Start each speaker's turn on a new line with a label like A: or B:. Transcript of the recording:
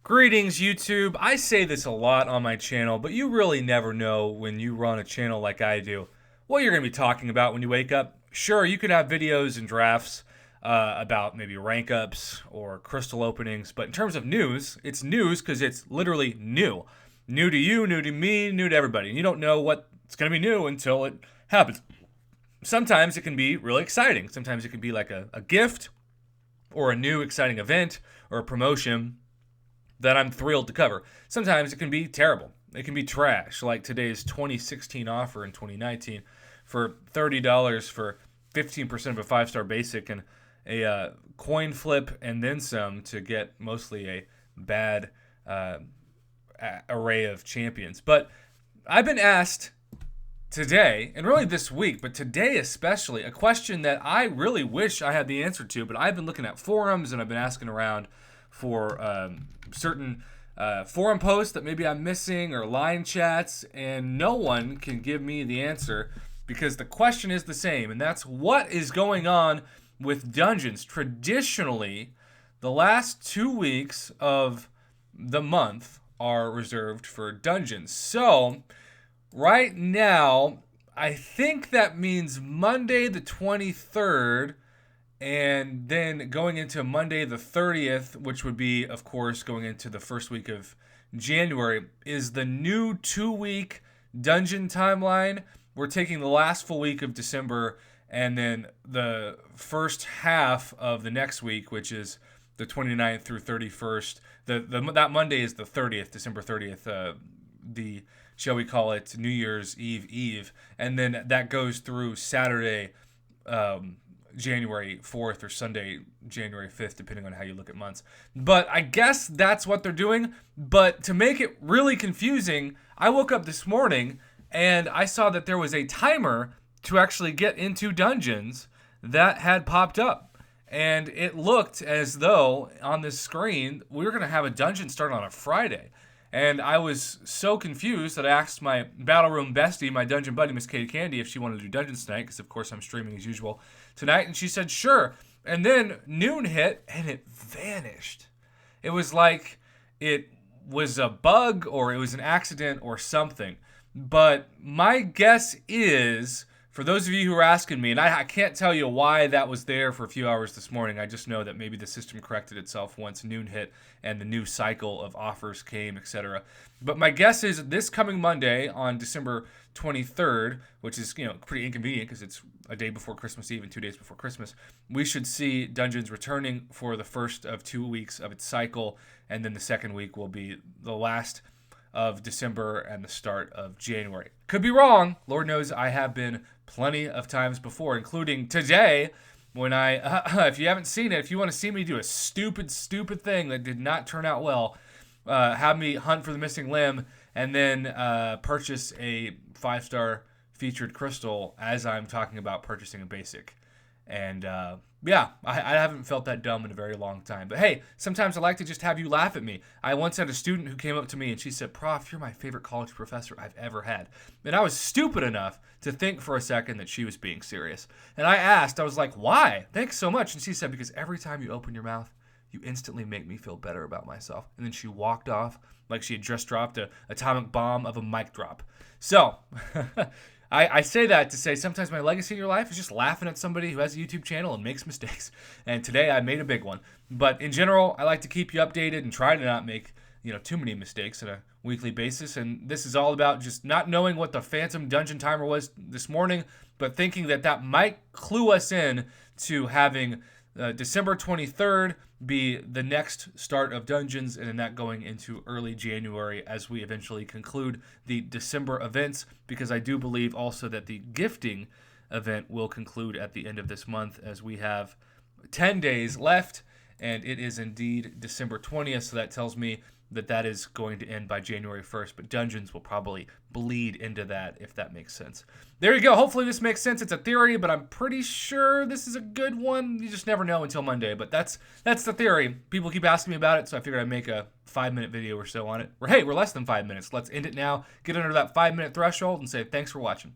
A: Greetings, YouTube. I say this a lot on my channel, but you really never know when you run a channel like I do what you're going to be talking about when you wake up. Sure, you could have videos and drafts about maybe rank ups or crystal openings, but in terms of news, it's news because it's literally new. New to you, new to me, new to everybody. And you don't know what's going to be new until it happens. Sometimes it can be really exciting. Sometimes it can be like a gift or a new exciting event or a promotion that I'm thrilled to cover. Sometimes it can be terrible. It can be trash, like today's 2016 offer in 2019 for $30 for 15% of a 5-star basic and a coin flip and then some to get mostly a bad array of champions. But I've been asked today, and really this week, but today especially, a question that I really wish I had the answer to, but I've been looking at forums and I've been asking around for certain forum posts that maybe I'm missing or line chats, and no one can give me the answer because the question is the same, and that's what is going on with dungeons. Traditionally, the last 2 weeks of the month are reserved for dungeons. So, right now, I think that means Monday the 23rd and then going into Monday the 30th, which would be, of course, going into the first week of January, is the new 2-week dungeon timeline. We're taking the last full week of December and then the first half of the next week, which is the 29th through 31st. That Monday is the 30th, December 30th, the, shall we call it, New Year's Eve. And then that goes through Saturday, January 4th or Sunday, January 5th, depending on how you look at months. But I guess that's what they're doing. But to make it really confusing, I woke up this morning and I saw that there was a timer to actually get into dungeons that had popped up. And it looked as though on this screen, we were going to have a dungeon start on a Friday. And I was so confused that I asked my Battle Room bestie, my dungeon buddy, Miss Katie Candy, if she wanted to do dungeons tonight, because of course I'm streaming as usual tonight, and she said sure. And then noon hit, and it vanished. It was like it was a bug, or it was an accident, or something. But my guess is, for those of you who are asking me, and I can't tell you why that was there for a few hours this morning. I just know that maybe the system corrected itself once noon hit and the new cycle of offers came, etc. But my guess is this coming Monday on December 23rd, which is pretty inconvenient because it's a day before Christmas Eve and 2 days before Christmas, we should see Dungeons returning for the first of 2 weeks of its cycle, and then the second week will be the last of December and the start of January. Could be wrong. Lord knows I have been plenty of times before, including today when if you haven't seen it, if you want to see me do a stupid thing that did not turn out well, have me hunt for the missing limb and then purchase a 5-star featured crystal as I'm talking about purchasing a basic. And I haven't felt that dumb in a very long time. But hey, sometimes I like to just have you laugh at me. I once had a student who came up to me and she said, "Prof, you're my favorite college professor I've ever had." And I was stupid enough to think for a second that she was being serious. And I was like, "Why? Thanks so much." And she said, "Because every time you open your mouth, you instantly make me feel better about myself." And then she walked off like she had just dropped an atomic bomb of a mic drop. So, I say that to say sometimes my legacy in your life is just laughing at somebody who has a YouTube channel and makes mistakes. And today I made a big one. But in general, I like to keep you updated and try to not make too many mistakes on a weekly basis. And this is all about just not knowing what the Phantom Dungeon timer was this morning, but thinking that might clue us in to having December 23rd be the next start of Dungeons, and then that going into early January as we eventually conclude the December events, because I do believe also that the gifting event will conclude at the end of this month as we have 10 days left, and it is indeed December 20th, so that tells me that is going to end by January 1st, but Dungeons will probably bleed into that, if that makes sense. There you go. Hopefully this makes sense. It's a theory, but I'm pretty sure this is a good one. You just never know until Monday, but that's the theory. People keep asking me about it, so I figured I'd make a 5-minute video or so on it. Or hey, we're less than 5 minutes. Let's end it now, get under that 5-minute threshold, and say thanks for watching.